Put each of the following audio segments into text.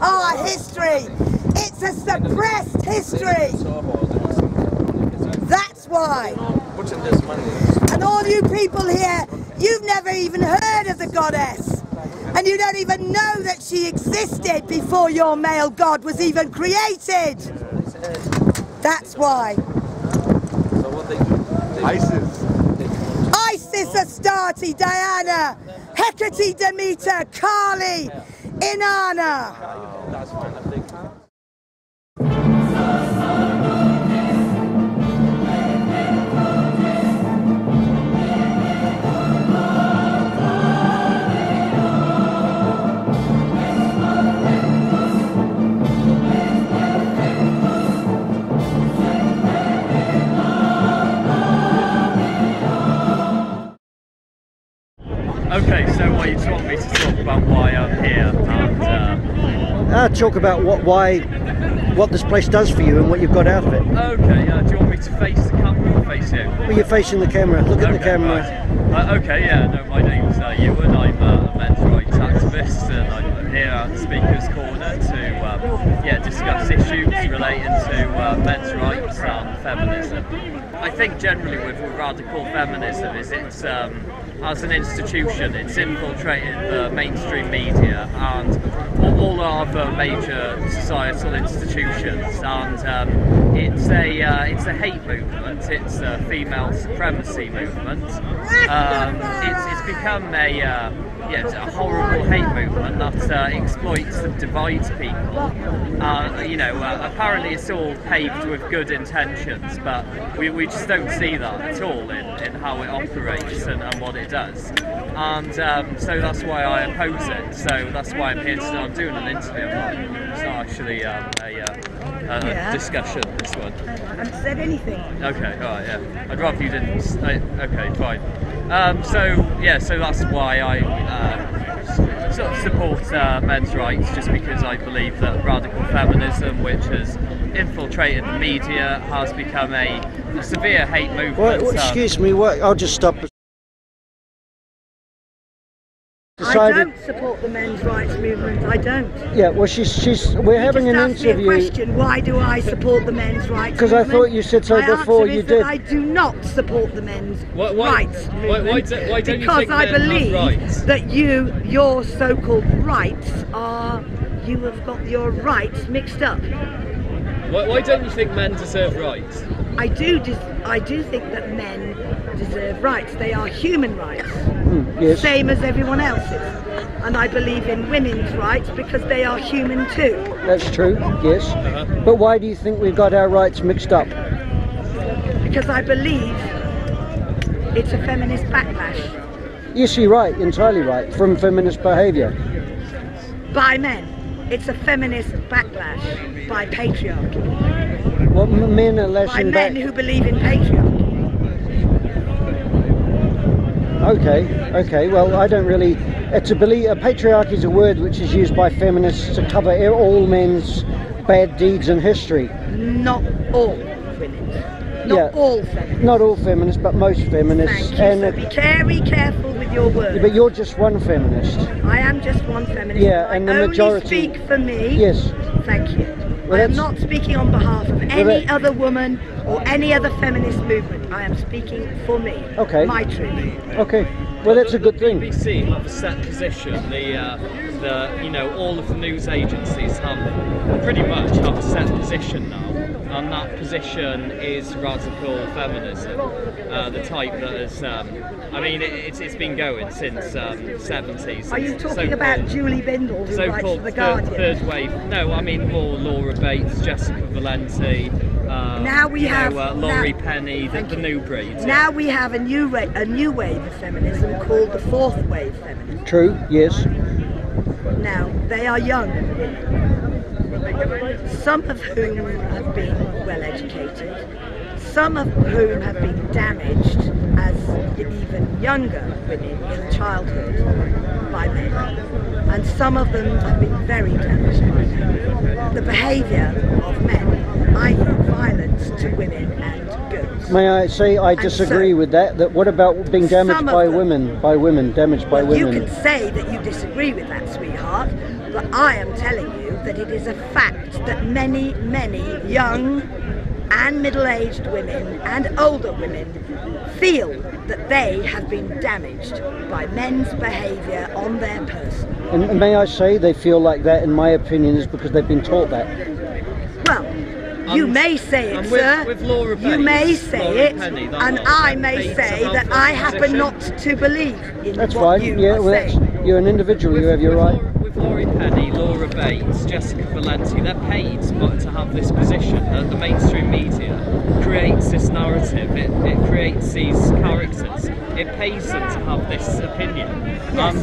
our history. It's a suppressed history. That's why. And all you people here, you've never even heard of the goddess. And you don't even know that she existed before your male god was even created. That's why. ISIS. Isis, Astarte, Diana, Hecate, Demeter, Kali, Inanna. That's fine, I think. Okay, so what you want me to talk about why I'm here and talk about what this place does for you and what you've got out of it. okay, do you want me to face the camera or face you? Well, you're facing the camera. Look at the camera. Right. Okay, yeah, no, my name's Ewan. I'm a men's rights activist, and I'm here at the Speaker's Corner to discuss issues relating to men's rights and feminism. I think generally with radical feminism is it's as an institution, it's infiltrated the mainstream media and all other major societal institutions, and it's a hate movement. It's a female supremacy movement. It's become it's a horrible hate movement that exploits and divides people. Apparently it's all paved with good intentions, but we just don't see that at all in how it operates and what it does. And so that's why I oppose it. So that's why I'm here today. I'm doing an interview. It's not actually a discussion, this one. I haven't said anything. Okay, alright, yeah. I'd rather you didn't. Okay, fine. So that's why I sort of support men's rights, just because I believe that radical feminism, which has infiltrated the media, has become a severe hate movement. Well, excuse me, I'll just stop. I don't support the men's rights movement. I don't. Yeah, well, we're having an interview. Me a question. Why do I support the men's rights movement? Because I thought you said so before you did. I do not support the men's rights movement. Why don't you because think I men have believe rights? that your so-called rights you have got your rights mixed up. Why don't you think men deserve rights? I do think that men deserve rights. They are human rights, yes. Same as everyone else's. And I believe in women's rights because they are human too. That's true, yes. But why do you think we've got our rights mixed up? Because I believe it's a feminist backlash. Yes, you're right, entirely right, from feminist behaviour. By men. It's a feminist backlash by patriarchy. Well, men are lashing back. By men who believe in patriarchy. Okay, well, I don't really... patriarchy is a word which is used by feminists to cover all men's bad deeds in history. Not all women. Not all feminists. Not all feminists, but most feminists. Thank you. So be very careful with your words. But you're just one feminist. I am just one feminist. Yeah, and the majority... I only speak for me. Yes. Thank you. Well, I am not speaking on behalf of any other woman or any other feminist movement. I am speaking for me. Okay. My truth. Okay. Well, that's a good thing. The BBC have a set position. All of the news agencies pretty much have a set position now, and that position is radical feminism, the type that has. It's been going since the 70s. Are you talking about Julie Bindel, who writes for The Guardian? Third wave. No, I mean more Laura Bates, Jessica Valenti. Now we have Laurie Penny, the new breed. Now we have a new wave of feminism called the fourth wave feminism. True. Yes. Now they are young women, some of whom have been well educated, some of whom have been damaged as even younger women in childhood by men, and some of them have been very damaged by men. The behaviour of men, i.e. violence to women and girls. May I say I disagree with that? That what about being damaged by women? By women, damaged by women. You can say that you disagree with that, sweetheart, but I am telling you that it is a fact that many, many young and middle-aged women and older women feel that they have been damaged by men's behaviour on their person. And may I say, they feel like that, in my opinion, is because they've been taught that. Well, you may say it, sir. With Laura you may say Laura it, Penny, and I may say that I happen not to believe in That's what fine. you Yeah, are well, saying. you're an individual. You have your right. With Laurie Penny, Laura Bates, Jessica Valenti, they're paid to have this position. The mainstream media creates this narrative, it creates these characters, it pays them to have this opinion,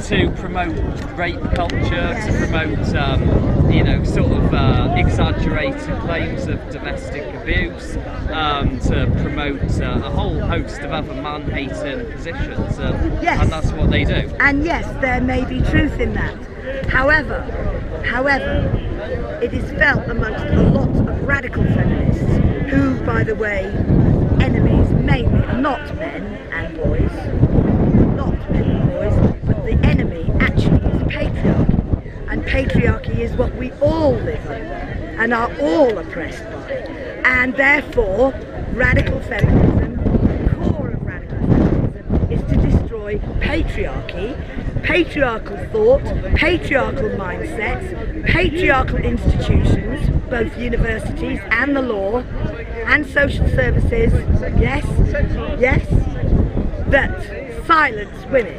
to promote rape culture, to promote, you know, sort of exaggerated claims of domestic abuse, to promote a whole host of other man-hating positions, and that's what they do. And yes, there may be truth in that. However, it is felt amongst a lot of radical feminists who, by the way, enemies mainly are not men and boys, but the enemy actually is patriarchy. And patriarchy is what we all live under and are all oppressed by. And therefore, radical feminism, the core of radical feminism, is to destroy patriarchy, patriarchal thought, patriarchal mindsets, patriarchal institutions, both universities and the law, and social services, yes, that silence women.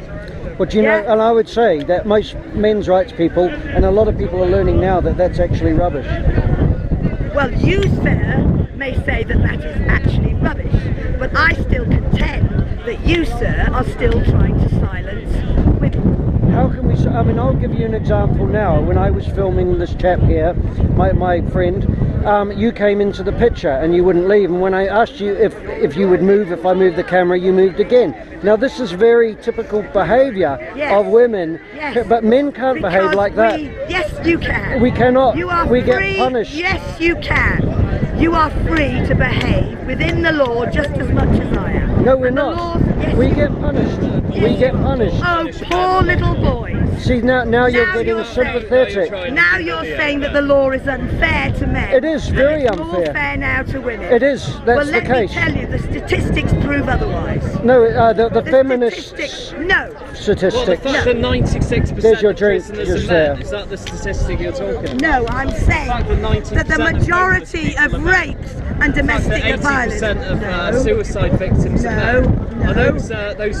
But do you know, and I would say that most men's rights people, and a lot of people are learning now that that's actually rubbish. Well, you, sir, may say that that is actually rubbish, but I still contend that you, sir, are still trying to silence women. How can we, I mean, I'll give you an example now. When I was filming this chap here, my friend, you came into the picture and you wouldn't leave, and when I asked you if you would move, if I moved the camera, you moved again. Now this is very typical behaviour of women, but men can't behave like that. Yes, you can. We cannot. You are we free. get punished. Yes, you can. You are free to behave within the law just as much as I am. No, we're not. We get punished. We get punished. Oh, poor little boys. See, now you're getting sympathetic. Now you're saying that the law is unfair to men. It is very and it's unfair. More fair now to women. It is. That's the case. Well, let me tell you, the statistics prove otherwise. No, the feminist statistics. Statistics. Well, the fact that 96% There's your of drink prisoners just are men, there. is that the statistic you're talking about? No, I'm saying that the majority of rapes and domestic violence. 80% of suicide victims are men. Are those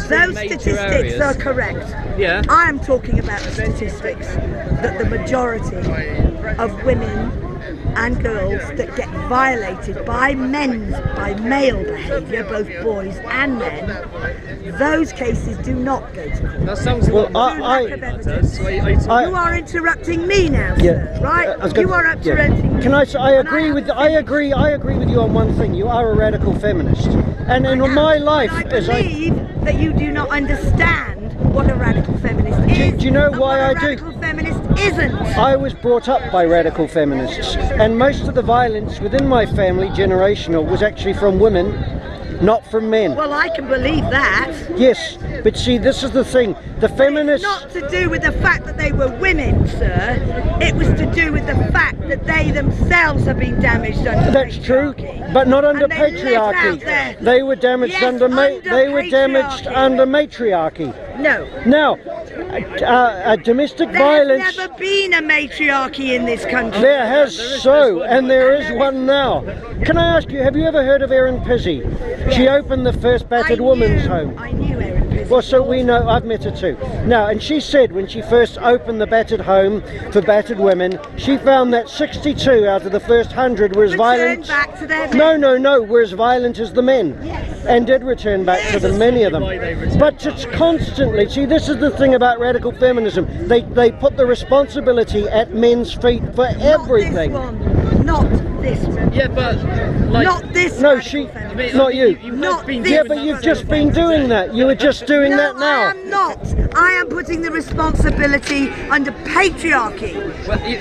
three major statistics areas are correct. Yeah. I am talking about the statistics that the majority of women and girls that get violated by male behaviour, both boys and men, those cases do not go to court. That sounds a lot You are interrupting me now, sir, right? You are interrupting me. Can I say, I agree with you on one thing. You are a radical feminist. And in my life, I believe that you do not understand what a radical feminist is. Do you know why I do? A radical feminist isn't. I was brought up by radical feminists, and most of the violence within my family, generational, was actually from women, not from men. Well, I can believe that. Yes, but see, this is the thing. The feminists... It's not to do with the fact that they were women, sir. It was to do with the fact that they themselves have been damaged under That's true, but not under and patriarchy. They were damaged under matriarchy. No. Now, domestic violence... There's never been a matriarchy in this country. There has and there is one now. Can I ask you, have you ever heard of Erin Pizzey? Yes. She opened the first battered women's home. I knew Erin Pizzey. Well, so we know, I've met her too. Now, and she said when she first opened the battered home for battered women, she found that 62 out of the first 100 were as violent. Back to their men. No, were as violent as the men. Yes. And did return back to them, many of them. But it's constantly, see, this is the thing about radical feminism. They put the responsibility at men's feet for everything. Not this one. Yeah, but like, Not this No, radical she, feminist. not you. Not been this Yeah, doing but that you've for just a been while doing today. that. You were just doing No, that now. I am not. I am putting the responsibility under patriarchy.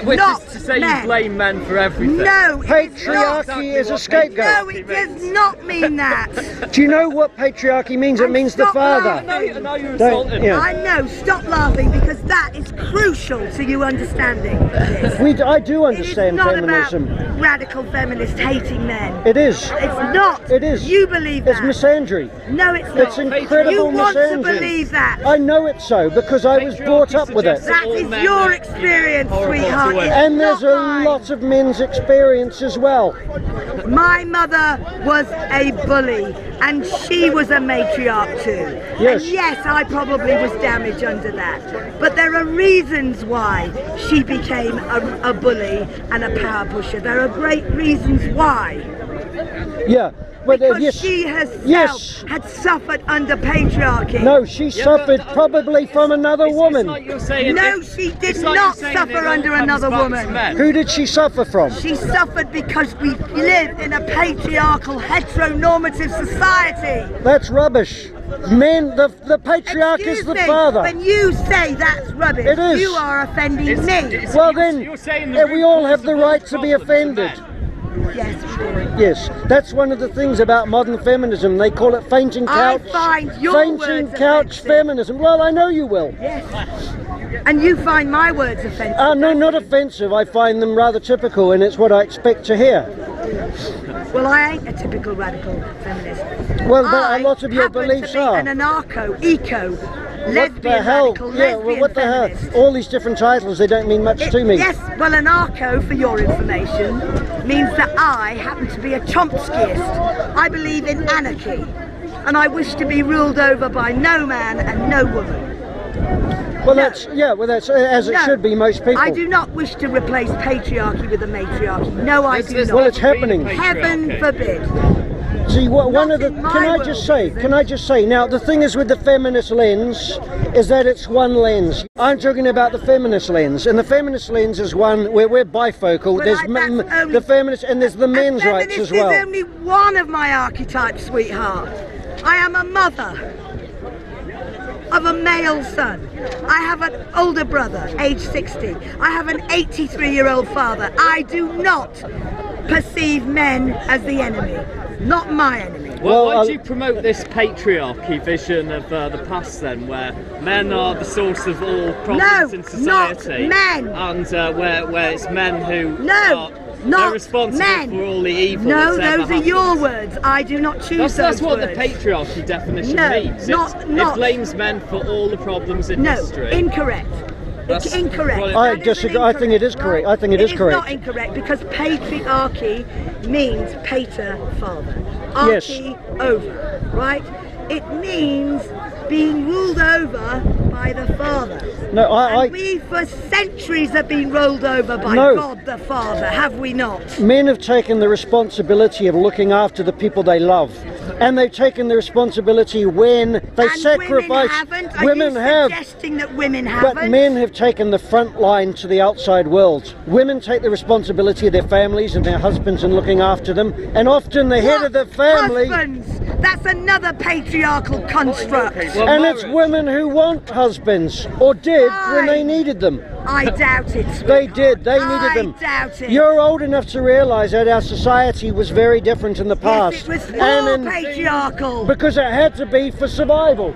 Which Not is to say men. you blame men for everything. No, it is not. Patriarchy is a No, scapegoat. it does not mean that. Do you know what patriarchy means? It And means the stop father. laughing. Now you're Don't- insulting. yeah. I know, stop laughing, because that is crucial to you understanding this. I do It is understand not feminism. about radical feminists hating men. It is. It's not. It is. You believe It's that. misandry. No, it's not. It's incredible You want to misandry. believe that. I know it's so because I was brought up with it. That is your experience, sweetheart. It's And there's not a mine. lot of men's experience as well. My mother was a bully, and she was a matriarch too. Yes. And yes, I probably was damaged under that. But there are reasons why she became a bully and a power pusher. There are great reasons why. Yeah. But Because yes. she herself Yes. had suffered under patriarchy. No, she suffered probably from another woman. It's like you're saying No, it- she did it's like not you're saying suffer it all under comes another back to woman. men. Who did she suffer from? She suffered because we live in a patriarchal, heteronormative society. That's rubbish. Men, the patriarch is Excuse the me, father. when you say that's rubbish, It is. you are offending me. Well then, you're saying the we all root have the cause of all right to be problems are offended. men. Yes, we do. Yes, that's one of the things about modern feminism. They call it fainting I couch. find your fainting words couch offensive. feminism. Well, I know you will. Yes. And you find my words offensive. No, not offensive. I find them rather typical, and it's what I expect to hear. Well, I ain't a typical radical feminist. Well, but I a lot of your happen beliefs to be are. an anarcho, eco, lesbian What the hell? radical, Yeah, lesbian well, what the hell? feminist. All these different titles, they don't mean much to me. Yes, well, anarcho, for your information, means that I happen to be a Chomskyist. I believe in anarchy, and I wish to be ruled over by no man and no woman. Well, No. that's as it No, should be. Most people. I do not wish to replace patriarchy with a matriarchy. No, I do not. Well, it's happening. Heaven forbid. See, one of the. in my Can I world, just say? is it? Can I just say? Now, the thing is with the feminist lens, is that it's one lens. I'm talking about the feminist lens, and the feminist lens is one where we're bifocal. But There's that's only- the feminist, and there's the men's A rights feminist as well. is only one of my archetypes, sweetheart. I am a mother of a male son. I have an older brother, age 60. I have an 83-year-old father. I do not perceive men as the enemy. Not my enemy. Well, Well, why do you promote this patriarchy vision of the past then, where men are the source of all problems No, in society? not men. And where it's men who No, are not they're responsible men. for all the evil No, that's ever those are happened. your words. I do not choose That's those what words. the patriarchy definition No, means. not- It not. blames men for all the problems in No, history. incorrect. It's That's incorrect. what it- I That is disagree. an I think it is incorrect, correct. right? I think it is correct. It is not incorrect because patriarchy means pater, father. Yes. Archy, over, right? It means being ruled over by the father. No, And we for centuries have been ruled over by No. God the Father, have we not? Men have taken the responsibility of looking after the people they love, and they've taken the responsibility when they And sacrifice. women haven't? Are Women you have, suggesting that women haven't? but men have taken the front line to the outside world. Women take the responsibility of their families and their husbands and looking after them, and often the head of the family. Husbands! That's another patriarchal construct. Well, And it's marriage- women who want husbands, or did when they Aye. needed them. I doubt it. They sweetheart. did, they needed them. I doubt it. You're old enough to realise that our society was very different in the past. Yes, it was and more in, patriarchal. because it had to be for survival.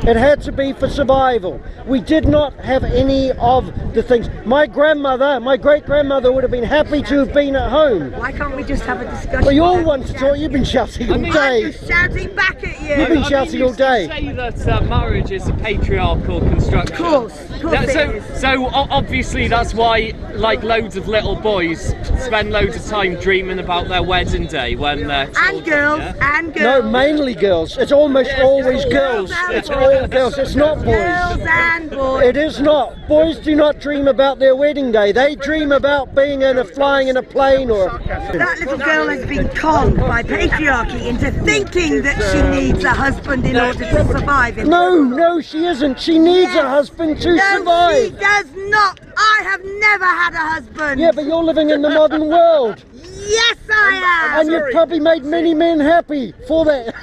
It had to be for survival. We did not have any of the things. My grandmother, my great-grandmother would have been happy to have been at home. Why can't we just have a discussion? Well, you all without want to talk, you've been shouting all I mean, I'm day. just shouting back at you. You've been I shouting mean, you all day. say that marriage is a patriarchal construction. Of course Yeah, it so, is. so obviously that's why, like, loads of little boys spend loads of time dreaming about their wedding day when they're children, And girls, yeah? and No, girls. mainly girls. It's almost always girls. It's all girls. It's not boys. Girls and boys. It is not. Boys do not dream about their wedding day. They dream about being flying in a plane or. That little girl has been conned by patriarchy into thinking that she needs a husband in order to survive. No, she isn't. She needs a husband to No, survive. she does not. I have never had a husband. Yeah, but you're living in the modern world. Yes, I am. And you've probably made many men happy for that.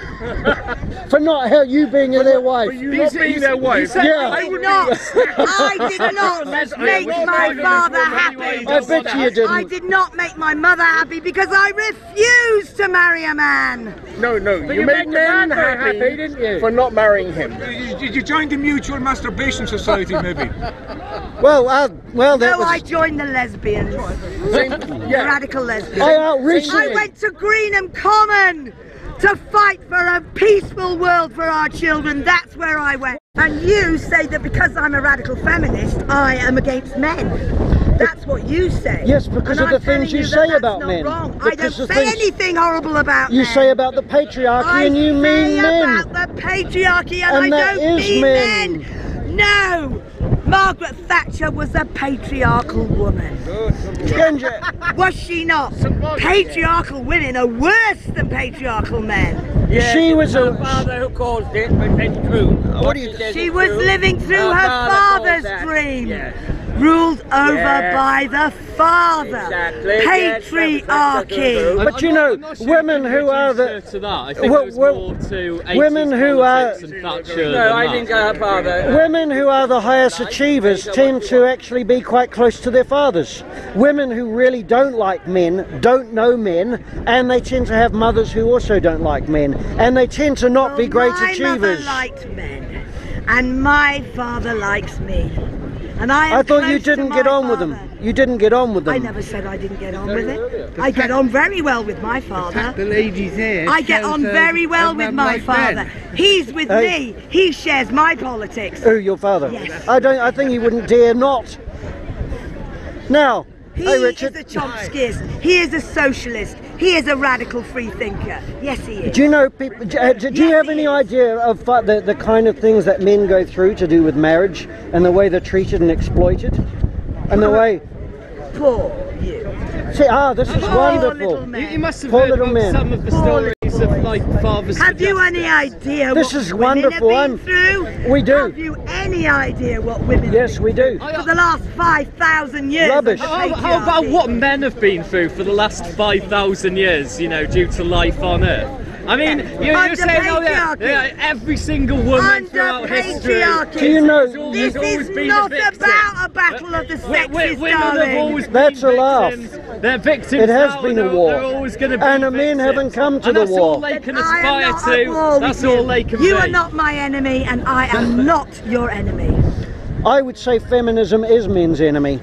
For not you being their wife. You not being their wife? Yeah. I did not make my father happy. I bet you didn't. I did not make my mother happy because I refused to marry a man. No, you made men happy, didn't you? for not marrying him. Did you join the Mutual Masturbation Society, maybe? Well, that No, was... I joined the lesbians. The radical lesbians. I recently... I went to Greenham Common to fight for a peaceful world for our children. That's where I went. And you say that because I'm a radical feminist, I am against men. That's what you say. Yes, because and of the I'm telling things you that say that's about not men. Wrong. I don't Because of say things anything horrible about you men. say about the patriarchy, and you mean men. About the patriarchy, and And I that don't is mean men. men. No, Margaret Thatcher was a patriarchal woman. Was she not? Patriarchal women are worse than patriarchal men. Yes, She was her a- father who caused it, but it's true. What do you- She was living through her father's dream. Yes. Ruled over Yes. by the father. Exactly, yes, Patriarchy. But you know, women who are the... to that. I think Well, it was well, more to 80s women who are- politics and Thatcher No, I than think that. her father. Women who are the highest achievers tend to actually be quite close to their fathers. Women who really don't like men, don't know men, and they tend to have mothers who also don't like men, and they tend to not be great my achievers. mother liked men, and my father likes me. And I I thought you didn't get on with them. You didn't get on with them. I never said I didn't get on with it. I get on very well with my father. The ladies here. I get on very well with my father. He's with me. He shares my politics. Who, your father? Yes. I think he wouldn't dare not. Now, He hey is Richard. a Chomskyist. He is a socialist. He is a radical free thinker. Yes, he is. Do you know people? Do you have any idea of the kind of things that men go through to do with marriage and the way they're treated and exploited, and the way? Poor you. See, this is Poor wonderful. little man. You must have Poor heard little about men. some of the Poor stories little of like fathers. Have for you any justice. idea This what is women wonderful. have been through? We do. Have you any idea what women Yes, have we been do. through for the last 5,000 years? Rubbish. of the How about patriarchy? what men have been through for the last 5,000 years, you know, due to life on Earth? I mean, you're Under saying, oh yeah, patriarchy. every single woman Under throughout history. patriarchy. Do you know? This always is been not a victim. about a battle of the sexes, Women have darling. always been That's a laugh. victims. They're victims. It has now, been and a war. They're always going to be And the men victims. haven't come to And the that's war. all they can I am aspire not at war to. with That's you. all they can You be. are not my enemy, and I am not your enemy. I would say feminism is men's enemy.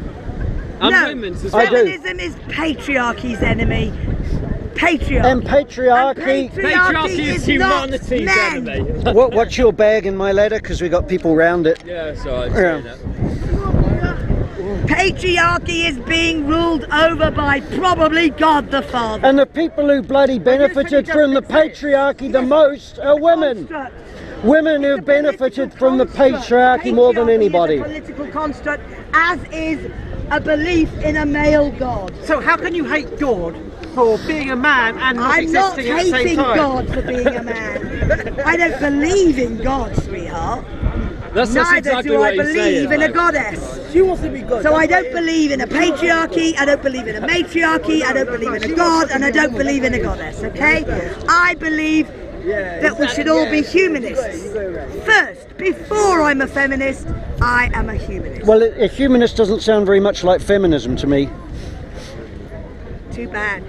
And no, women's as I well. do. feminism is patriarchy's enemy. Patriarchy. And patriarchy. Patriarchy is not humanity's men. enemy. What's your bag in my ladder? Because we got people round it. Yeah, so I'd Yeah. say that. Patriarchy is being ruled over by probably God the Father. And the people who bloody benefited from the patriarchy the most are women. Women who benefited from the patriarchy more than anybody. Patriarchy is a political construct, as is a belief in a male God. So how can you hate God for being a man and not I'm not existing at the same hating time? God for being a man. I don't believe in God, sweetheart. That's Neither exactly do I what he's believe saying, in a though. goddess. She wants to be good. So I don't believe in a patriarchy, I don't believe in a matriarchy, I don't believe in a god, and I don't believe in a goddess, okay? I believe that we should all be humanists. First, before I'm a feminist, I am a humanist. Well, a humanist doesn't sound very much like feminism to me. Too bad.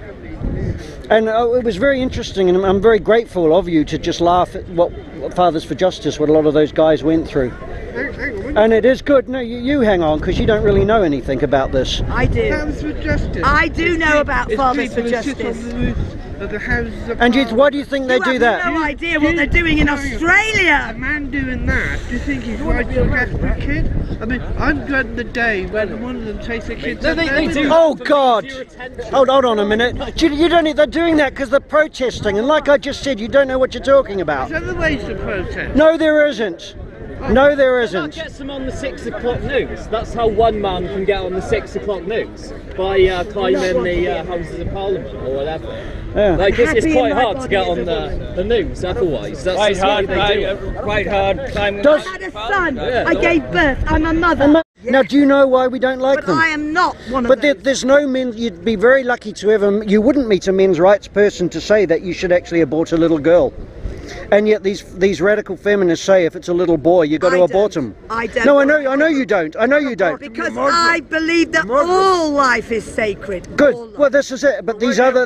And it was very interesting, and I'm very grateful of you to just laugh at what Fathers for Justice, what a lot of those guys went through. And it is good. No, you hang on, because you don't really know anything about this. I do. Fathers for Justice. I do know about It's Fathers for people who sit on Justice. the roofs of the Houses of And Parliament. why do you think they You do have that? no idea what they're doing in A Australia. man doing that, do you think he's right to look after a kid? I mean, I'm dreading the day when one of them takes their kids No, up they there do. with Oh For God! your attention. Hold on a minute. You don't. They're doing that because they're protesting, and like I just said, you don't know what you're talking about. There's other ways to protest. No, there isn't. No, there That isn't. gets them on the 6 o'clock news. That's how one man can get on the 6 o'clock news, by climbing the Houses of Parliament or whatever. Yeah. Like it's Happy in quite my hard to body get as on a the news otherwise. That's Quite just the way hard, they do it. quite hard climbing. Does- I had a son. Yeah. I gave birth. I'm a mother. And Now, do you know why we don't like But them? I am not one of But those. there's no men. You'd be very lucky to ever. You wouldn't meet a men's rights person to say that you should actually abort a little girl. And yet these radical feminists say if it's a little boy, you've got to abort him. I don't. No, I know you don't. I know you don't. Because I believe that all life is sacred. Good. All life. Well, this is it. But these hold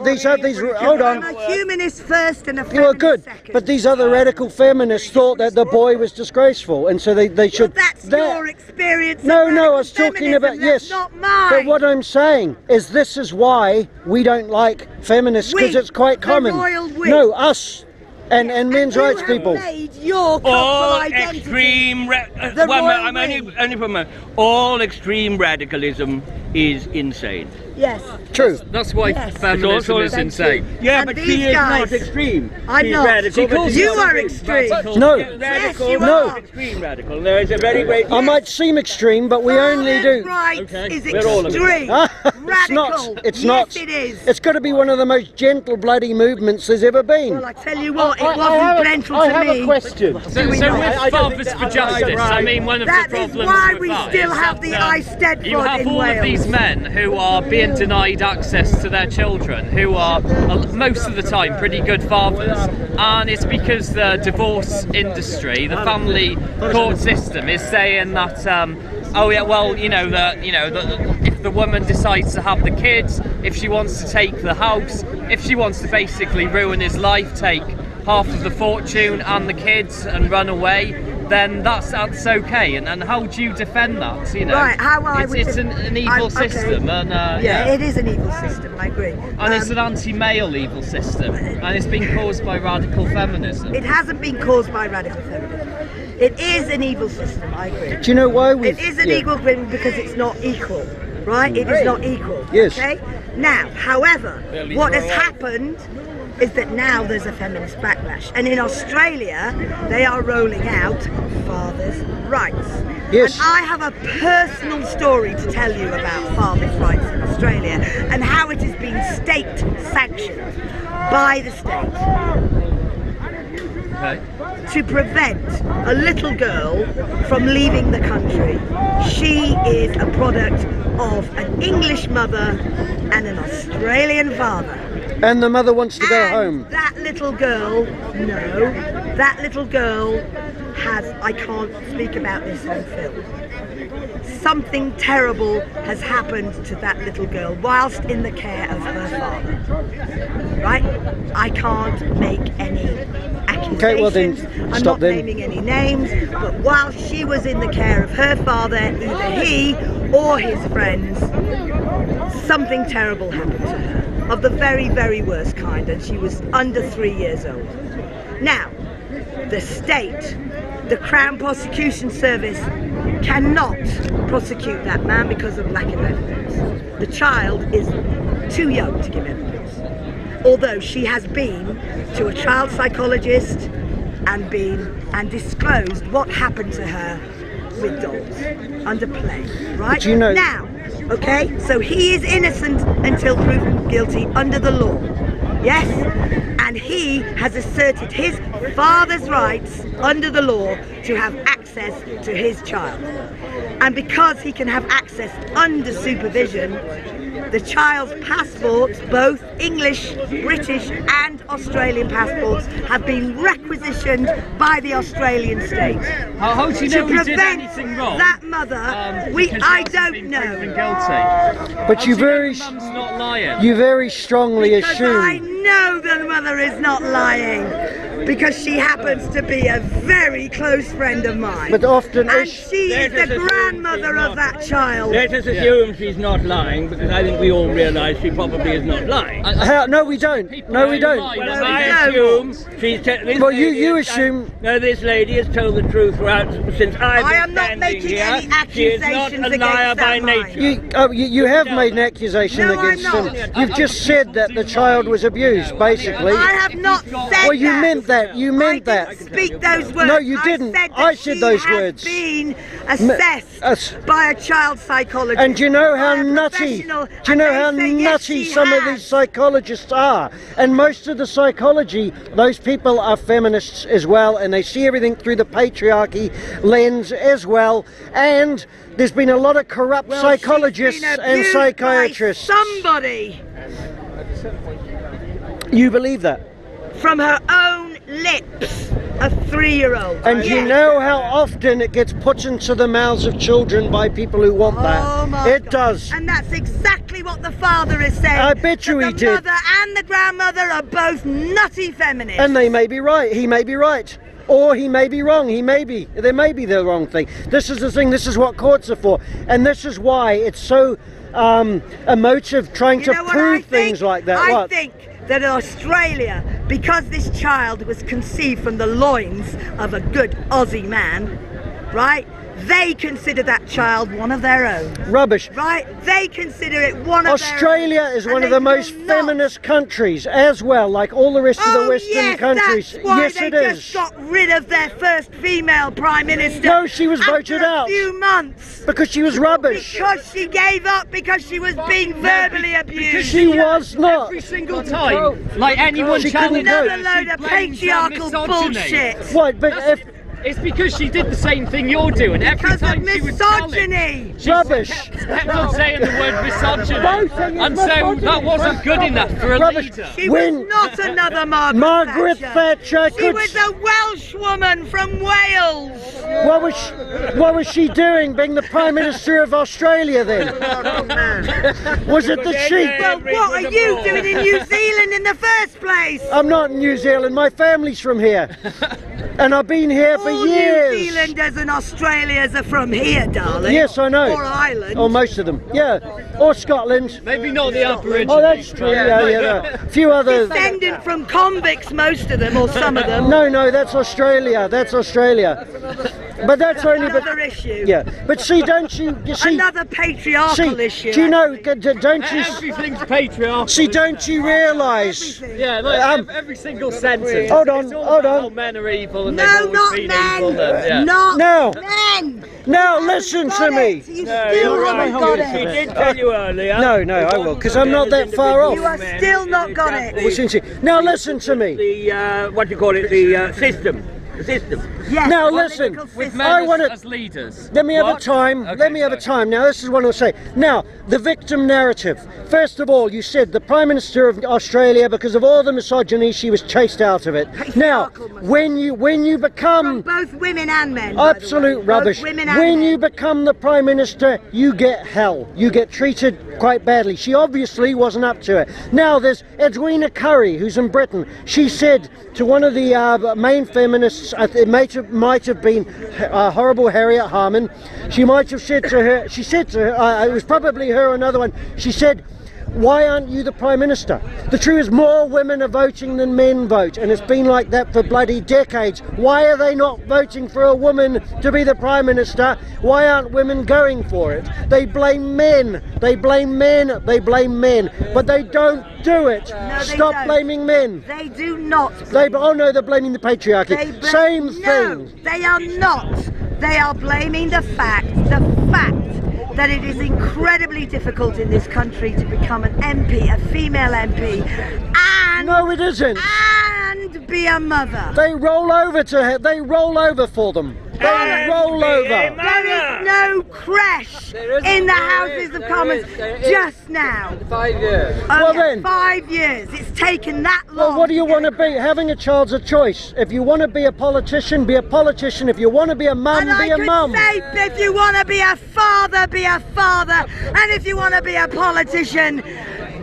I'm on. a humanist first and a feminist Well, good. second. But these other radical feminists thought that the boy was disgraceful, and so they should. Well, that's your experience. No, of no, I was radical talking about, feminism, yes. that's not mine. But what I'm saying is this is why we don't like feminists, because We, it's quite the common. royal we. No, us and men's you rights have people. Made your cultural All identity. extreme, The one royal minute, I'm we. only for a moment. All extreme radicalism is insane. Yes. True. That's why Yes. feminism is Thank insane. you. Yeah, And but these she is guys- not extreme. I'm She's not. radical. but she's You not are extreme. extreme. No. Radical, Yes, you No. are. extreme radical. There is a very great. I might seem extreme, but we only do. Rights Okay. is We're all of it. extreme. It's Radical. not. It's yes, not. it is. It's got to be one of the most gentle bloody movements there's ever been. Well, I tell you what, it wasn't gentle I to have me. a question. So with Fathers for Justice, I mean, one of That the is problems why with we that still is have that, the Eisteddfod you have in all Wales. of these men who are being denied access to their children, who are most of the time pretty good fathers, and it's because the divorce industry, the family court system, is saying that oh yeah, well, if the woman decides to have the kids, if she wants to take the house, if she wants to basically ruin his life, take half of the fortune and the kids and run away, then that's okay. And how do you defend that? You know, Right, how I would it's an evil okay. system, and Yeah, it is an evil system, I agree. and it's an anti-male evil system, and it's been caused by radical feminism. It hasn't been caused by radical feminism. It is an evil system, I agree. Do you know why we? It is an equal thing because it's not equal, right? It is not equal. Yes. Okay? Now, however, what has happened is that now there's a feminist backlash. And in Australia, they are rolling out fathers' rights. Yes. And I have a personal story to tell you about fathers' rights in Australia and how it has been state sanctioned by the state. Okay. To prevent a little girl from leaving the country. She is a product of an English mother and an Australian father. And the mother wants to go And home. that little girl, no, that little girl has, I can't speak about this on film. Something terrible has happened to that little girl whilst in the care of her father. Right? I can't make any accusations. Okay, well then, I'm stop not then. naming any names, but whilst she was in the care of her father, either he or his friends, something terrible happened to her. Of the very, very worst kind, and she was under 3 years old. Now, the state, the Crown Prosecution Service, cannot prosecute that man because of lack of evidence. The child is too young to give evidence. Although she has been to a child psychologist and disclosed what happened to her with dolls under play, right? But you know- Now, okay, so he is innocent until proven guilty under the law. Yes? And he has asserted his father's rights under the law to have access to his child. And because he can have access under supervision, the child's passports, both English, British and Australian passports, have been requisitioned by the Australian state. How do you To know he did prevent anything wrong? that mother, Because I he hasn't don't been know. proven guilty. But How you do know very, the mum's not lying. you very strongly Because I assume. know the mother is not lying. Because she happens to be a very close friend of mine. But often and is. she is Let us the assume grandmother she's of not. that child. Let us assume she's not lying, because I think we all realise she probably is not lying. How, no, we don't. No, we don't. Well, No, I we don't. assume she's. This Well, lady you has- assume- No, this lady has told the truth throughout since I've I been am not standing making here. any She is not accusations a liar against by that mind. nature. You have made an accusation No, I'm against him. not. You've just said that the child was abused, basically. I have not said Well, you that. meant that. You meant that. I didn't speak those words. No, you didn't. I said those words. Been assessed by a child psychologist. And do you know how nutty? Do you know how nutty some of these psychologists are? And most of the psychology, those people are feminists as well, and they see everything through the patriarchy lens as well. And there's been a lot of corrupt psychologists and psychiatrists. By somebody. You believe that? From her own lips, a 3-year-old. And you know how often it gets put into the mouths of children by people who want that? It does. And that's exactly what the father is saying. I bet you he did. The mother and the grandmother are both nutty feminists. And they may be right. He may be right. Or he may be wrong. There may be the wrong thing. This is the thing. This is what courts are for. And this is why it's so emotive trying to prove things like that. I think that in Australia, because this child was conceived from the loins of a good Aussie man, right? They consider that child one of their own. Rubbish. Right? They consider it one of Australia their own. is one of the most feminist countries as well, like all the rest of the Western countries. That's why yes, they it is. just got rid of their first female Prime Minister. No, she was voted out. After a few months. Because she was rubbish. Because she gave up, because she was being verbally abused. She was not. Every single time, like anyone challenged her, another load of patriarchal bullshit. What? But it's because she did the same thing you're doing. Every time she was misogyny. Rubbish. kept on saying the word misogyny. And so that wasn't good enough for a leader. She was not another Margaret Thatcher. She was a Welsh woman from Wales. What was she doing being the Prime Minister of Australia then? Was it the sheep? Well, what are you doing in New Zealand in the first place? I'm not in New Zealand. My family's from here. And I've been here for years. New Zealanders and Australians are from here, darling. Yes, I know. Or Ireland. Or most of them, yeah. Or Scotland. Maybe not the Aborigines. Oh, that's true, yeah. A few other... Descendant from convicts, most of them, or some of them. No, that's Australia. That's Australia. But that's only... Another issue. Yeah, but see, don't you see... Another patriarchal issue. Do you know, don't you... Everything's patriarchal. See, don't you realise... Yeah, like every single sentence. Hold on. All men are evil and they've always been evil. And, Not No. men. Now listen to me. You still haven't got it. She did tell you earlier. No, I will, because I'm not that far off. You are still not got it. Now listen to me. The, what do you call it, the system. The system. Yes, now listen, With I men want as leaders. Let me have a time. Okay, let me have a time. Now, this is what I'll say. Now, the victim narrative. First of all, you said the Prime Minister of Australia, because of all the misogyny, she was chased out of it. Now, when you become from both women and men. absolute rubbish. When you become the Prime Minister, you get hell. You get treated quite badly. She obviously wasn't up to it. Now, there's Edwina Currie, who's in Britain. She said to one of the main feminists, it might have been horrible Harriet Harman. She might have said to her, it was probably her or another one, she said, why aren't you the Prime Minister? The truth is more women are voting than men vote, and it's been like that for bloody decades. Why are they not voting for a woman to be the Prime Minister? Why aren't women going for it? They blame men, they blame men, they blame men, but they don't do it. No, Stop blaming men. They do not. Oh no, they're blaming the patriarchy. Same thing. No, they are not. They are blaming the fact that it is incredibly difficult in this country to become an MP, a female MP, and no, it isn't. And be a mother. They roll over to her. They roll over for them. They roll over. There is no crash in the Houses of Commons just now. 5 years. Okay, Well then. 5 years. It's taken that long. Well, what do you want to be? Having a child's a choice. If you want to be a politician, be a politician. If you want to be a mum, and be a mum. I could say, if you want to be a father, be a father. And if you want to be a politician,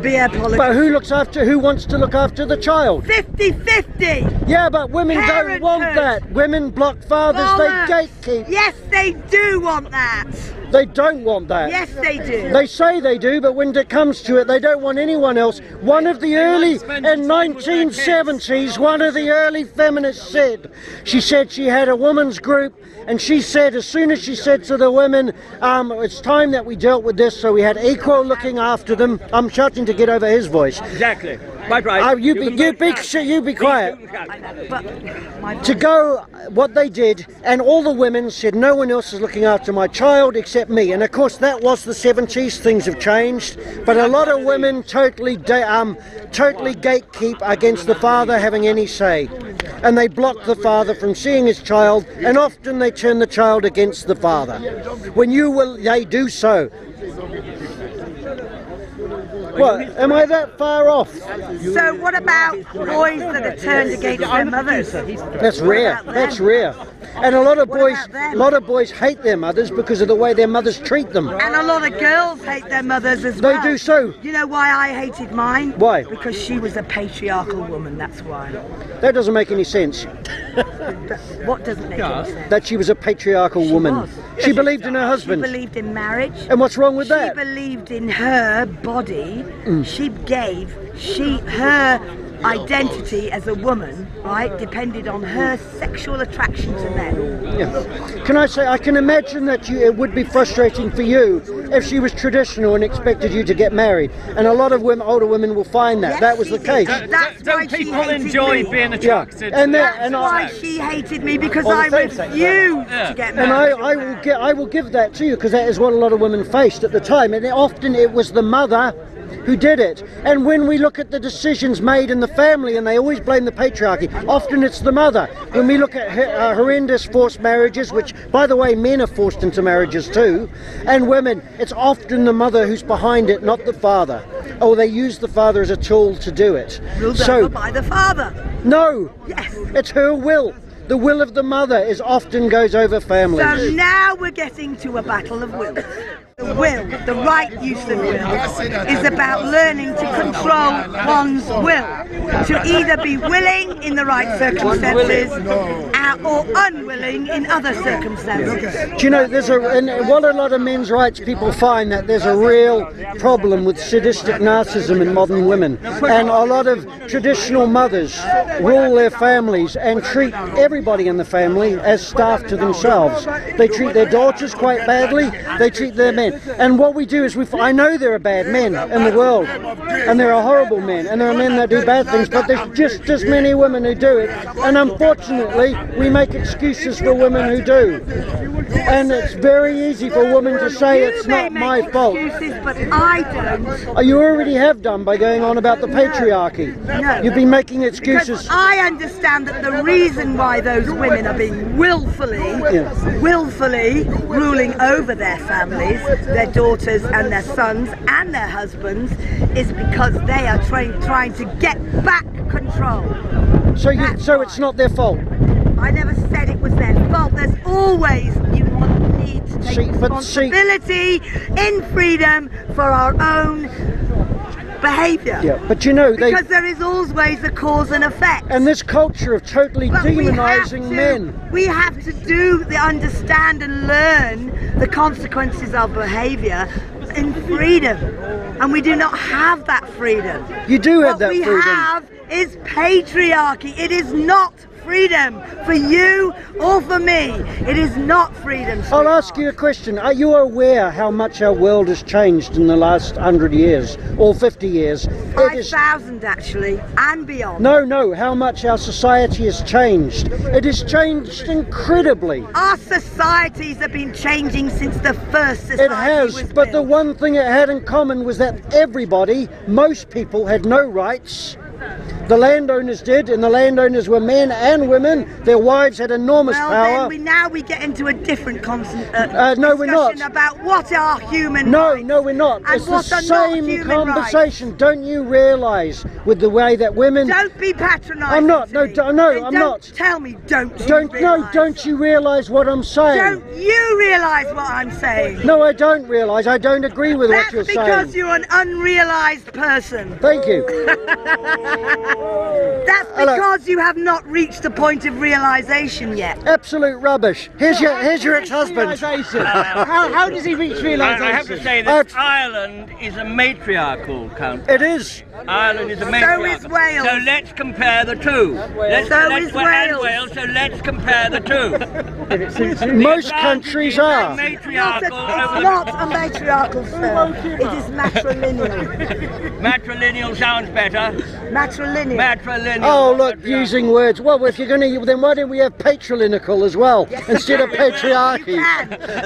be a politician. But who wants to look after the child? 50-50. Yeah, but women don't want that. Women block fathers, they gatekeep. Yes, they do want that. They don't want that. Yes, they do. They say they do, but when it comes to it, they don't want anyone else. One of the early, in 1970s, one of the early feminists said, she said she had a women's group, and she said, as soon as she said to the women, it's time that we dealt with this, so we had equal looking after them. I'm shouting to get over his voice. Exactly. Right. You be quiet. To go, what they did, and all the women said, no one else is looking after my child except me. And of course, that was the 70s. Things have changed, but a lot of women totally gatekeep against the father having any say, and they block the father from seeing his child, and often they turn the child against the father. When they do so. What? Am I that far off? So what about boys that are turned against their mothers? That's rare. That's rare. And a lot of boys hate their mothers because of the way their mothers treat them. And a lot of girls hate their mothers as well. They do so. You know why I hated mine? Why? Because she was a patriarchal woman, that's why. That doesn't make any sense. What doesn't make any sense? That she was a patriarchal woman. She believed in her husband. She believed in marriage. And what's wrong with that? She believed in her body. She gave, her identity as a woman, right, depended on her sexual attraction to men. Yeah. Can I say, I can imagine that it would be frustrating for you if she was traditional and expected you to get married. And a lot of women, older women will find that. Yes, that was the case. That's why Don't she people hated enjoy me. being attracted? That's why she hated me, because I refused to get And married. I will give that to you, because that is what a lot of women faced at the time. And often it was the mother who did it. And when we look at the decisions made in the family, and they always blame the patriarchy, often it's the mother. When we look at horrendous forced marriages, which, by the way, men are forced into marriages too, and women, it's often the mother who's behind it, not the father. Or they use the father as a tool to do it. Ruled over by the father. No, Yes. it's her will. The will of the mother often goes over families. So now we're getting to a battle of wills. The will, the right use of will, is about learning to control one's will. To either be willing in the right circumstances or unwilling in other circumstances. Do you know, what a lot of men's rights people find, that there's a real problem with sadistic narcissism in modern women. And a lot of traditional mothers rule their families and treat everybody in the family as staff to themselves. They treat their daughters quite badly, they treat their men. And what we do is, I know there are bad men in the world, and there are horrible men, and there are men that do bad things, but there's just as many women who do it, and unfortunately we make excuses for women who do. And it's very easy for women to say it's not my fault. But I don't. You already have done by going on about the patriarchy. No. You've been making excuses. Because I understand that the reason why those women are being willfully ruling over their families, their daughters and their sons and their husbands, is because they are trying to get back control. So it's not their fault. I never said it was their fault. There's always, you need to take responsibility in freedom for our own behaviour. Yeah, but you know, because there is always a cause and effect. And this culture of totally demonising men. We have to understand and learn the consequences of behaviour in freedom. And we do not have that freedom. You do have that freedom. What we have is patriarchy. It is not freedom for you or for me. It is not freedom. I'll ask you a question. Are you aware how much our world has changed in the last 100 years or 50 years? 5,000 actually, and beyond. No, how much our society has changed. It has changed incredibly. Our societies have been changing since the first society It has, was but the built. one thing it had in common was that most people had no rights. The landowners did, and the landowners were men and women. Their wives had enormous power. Then now we get into a different no, we're not. discussion about what are human rights. No, we're not. And It's the what are not same human conversation. rights. Don't you realise with the way that women... Don't be patronising. I'm not. to me. I'm not. Tell me, don't you realise what I'm saying? Don't you realise what I'm saying? No, I don't realise. I don't agree with what you're saying. That's because you're an unrealised person. Thank you. That's because you have not reached the point of realisation yet. Absolute rubbish. Here's your ex-husband. How does he reach realisation? I have to say that Ireland is a matriarchal country. It is. Ireland is a matriarchal. So is Wales. So let's compare the two. Wales. So let's compare the two. Most countries are. It's not a matriarchal, sir. It is matrilineal. Matrilineal sounds better. Matrilineal. Matrilineal. Oh, look, using words. Well, if you're going to, then why don't we have patrilineal as well instead of patriarchy?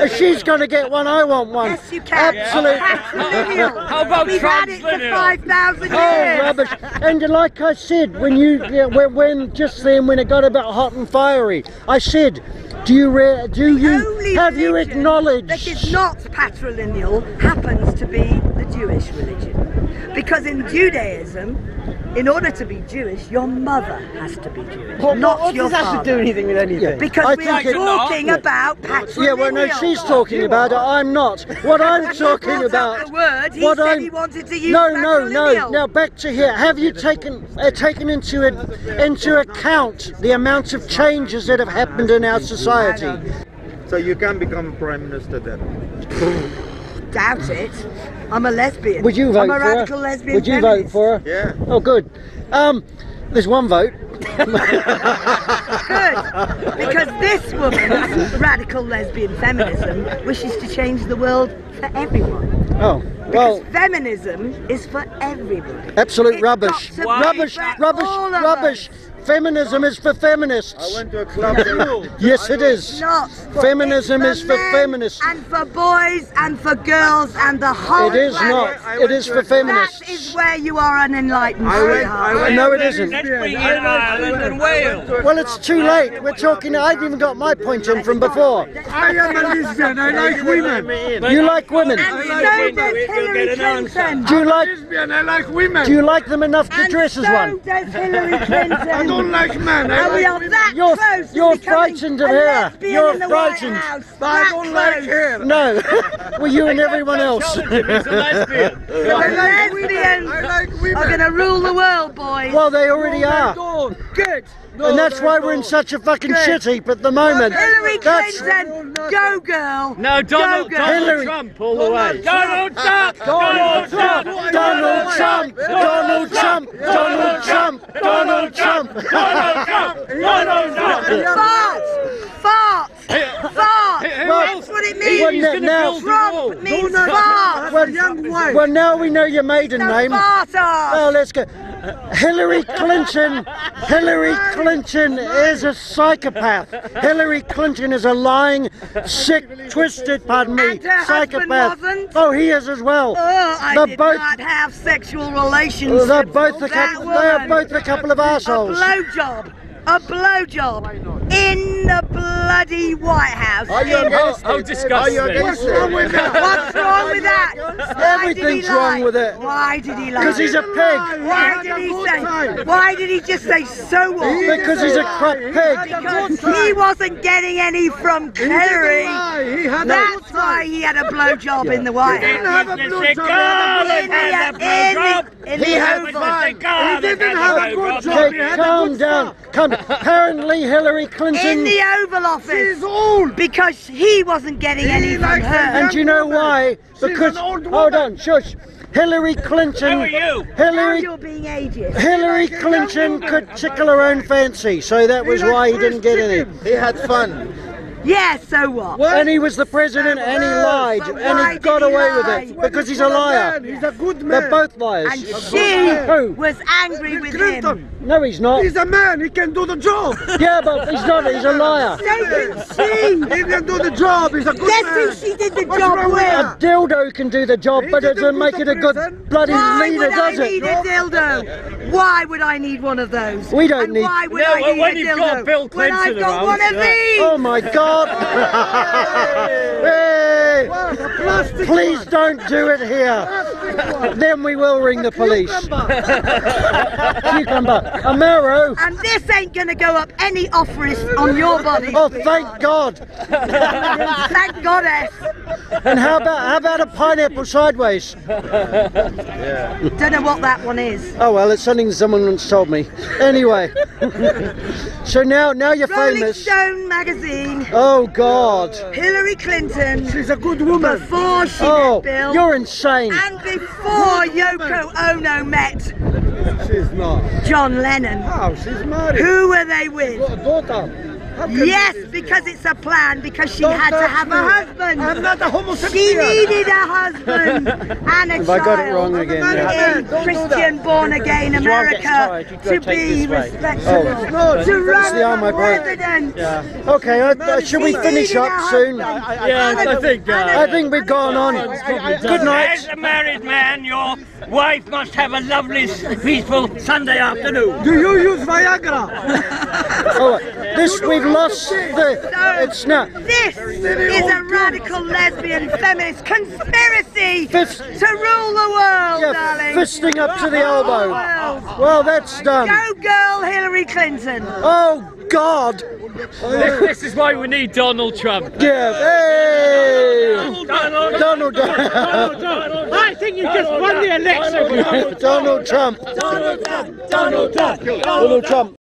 If she's going to get one, I want one. Yes, you can. Absolutely. Patrilineal. How about We've had it for translineal? 5,000 years. Oh, rubbish. And like I said, when it got a bit hot and fiery, I said, have you acknowledged that is not patrilineal happens to be the Jewish religion? Because in Judaism, in order to be Jewish, your mother has to be Jewish, not your What does that father. to do anything with anything? Because I we are think talking about patrilineal. Yeah, well, no, she's talking about it. I'm not. What I'm talking about. The word, he what said I'm. he wanted to use No. patrilineal. Now back to here. Have you taken into account the amount of changes that have happened in our society? So you can become Prime Minister then? Doubt it. I'm a lesbian. Would you vote I'm a for her? radical lesbian Would you feminist. vote for her? Yeah. Oh, good. There's one vote. Good. Because this woman's radical lesbian feminism wishes to change the world for everyone. Oh, Because well, feminism is for everyone. absolute It's rubbish. got to be Rubbish, for rubbish, all of rubbish. us. Feminism is for I feminists. went to a club. Yes, it is. Not. Feminism It's is for men feminists. And for boys and for girls and the whole It is planet. not. It is for feminists. That is where you are unenlightened, I went- sweetheart. No, it isn't. Let's bring in Ireland and Wales. Well, it's too late. We're talking. I haven't even got my point in from before. I am a lesbian. I like women. You like women. And so does Hillary Clinton. Do you like? Lesbian. I like women. Do you like them enough to And dress as so one? does Hillary Clinton. I don't like men. I And we like are women. that You're- close to you're becoming frightened of a her. lesbian You're in the White frightened. House. But I That don't like close. hair. No. Well, you and everyone else. He's a lesbian. The lesbians I like women. are going to rule the world, boys. Well, they already are. Good. And that's why we're in such a fucking Good. shit heap at the moment. Hillary That's Clinton, go girl. No, Donald Go, girl. Hillary. Trump all the way. Donald Trump! Donald Trump! Donald Trump! Donald Trump! Donald Trump! Donald Trump! Donald Trump! Fart! Fart! Fart! That's what it means. Wasn't it now? Trump means fart. Well, now we know your maiden The name. fart ass. Well, let's go. Hillary Clinton is a psychopath. Hillary Clinton is a lying, sick, twisted, pardon me, And her husband psychopath. wasn't? Oh, he is as well. Oh, I They're did both- not have sexual relations. They're both a with couple. that They are woman. both a couple of A assholes. blowjob. A blowjob in the bloody White House. Are you against How it? disgusting. Are you against it? What's wrong with that? Why did he Everything's lie? wrong with it. Why did he lie? Because he's a pig. Why did he say? Why did he just say so what? Because he's a crap pig. Because he wasn't getting any from Hillary. That's why he had a blowjob in the White House. The cigar that had the blowjob! In He the had Oval. the cigar that didn't have a had the good blowjob! job. Okay, calm down. Apparently, Hillary In Clinton. the Oval Office. She's old. Because he wasn't getting any from likes her. And do you know why? Because an old hold woman. on, shush. Hillary Clinton. Who are you? Now Hillary you're being ageist. Hillary Clinton could tickle her own fancy, so that was why he didn't get any. He had fun. Yeah, so what? And he was the president, and he lied, But and why he got did he away with lie? it because he's a liar. He's a good man. They're both liars. And she Who? was angry with him. Clinton. No, he's not. He's a man. He can do the job. Yeah, but he's not. He's a liar. So can she. He can do the job. He's a good Guess man. who she did the What's job wrong with with? A dildo can do the job, but it doesn't make it a good bloody Why leader, would I does need it? a dildo? Why would I need one of those? We don't and need- Why would No, I need when a you've dildo? got Bill when I've Clinton got around, one of yeah. these. Oh my God! Hey! Please don't do it here. Then we will ring the police. Cucumber. Amaro. And this ain't gonna go up any office on your body. Oh, thank God. Thank goddess. And how about a pineapple sideways? Don't know what that one is. Oh well, it's something someone once told me. Anyway, so now you're Rolling famous. Stone magazine. Oh God. Hillary Clinton. She's a good woman. Before she Oh, met Bill. you're insane. And before Yoko Ono met She's not. John Lennon. Oh, she's married. Who were they with? Got a daughter. How can Yes, you- because it's a plan, because she Don't had to touch have me. a husband. I'm not a homosexual. She needed a husband and a Have child I got it wrong again? Yeah. in Christian born-again His wife gets America tired, you've got to to take be this way. respectable, No, to run It's the arm I for broke. president. Okay, should we finish up soon? Yeah, I think. I think we've gone on. Good night. As a married man, your wife must have a lovely, peaceful Sunday afternoon. Do you use Viagra? Oh, this we've lost the. It's not. This is a radical lesbian feminist conspiracy Fist- to rule the world, Yeah, darling. fisting up to the elbow. World. Well, that's done. Go girl Hillary Clinton. Oh God. This is why we need Donald Trump. Yeah. Hey. Donald. I think you just won the election. Donald Trump. Donald Trump. Donald Trump.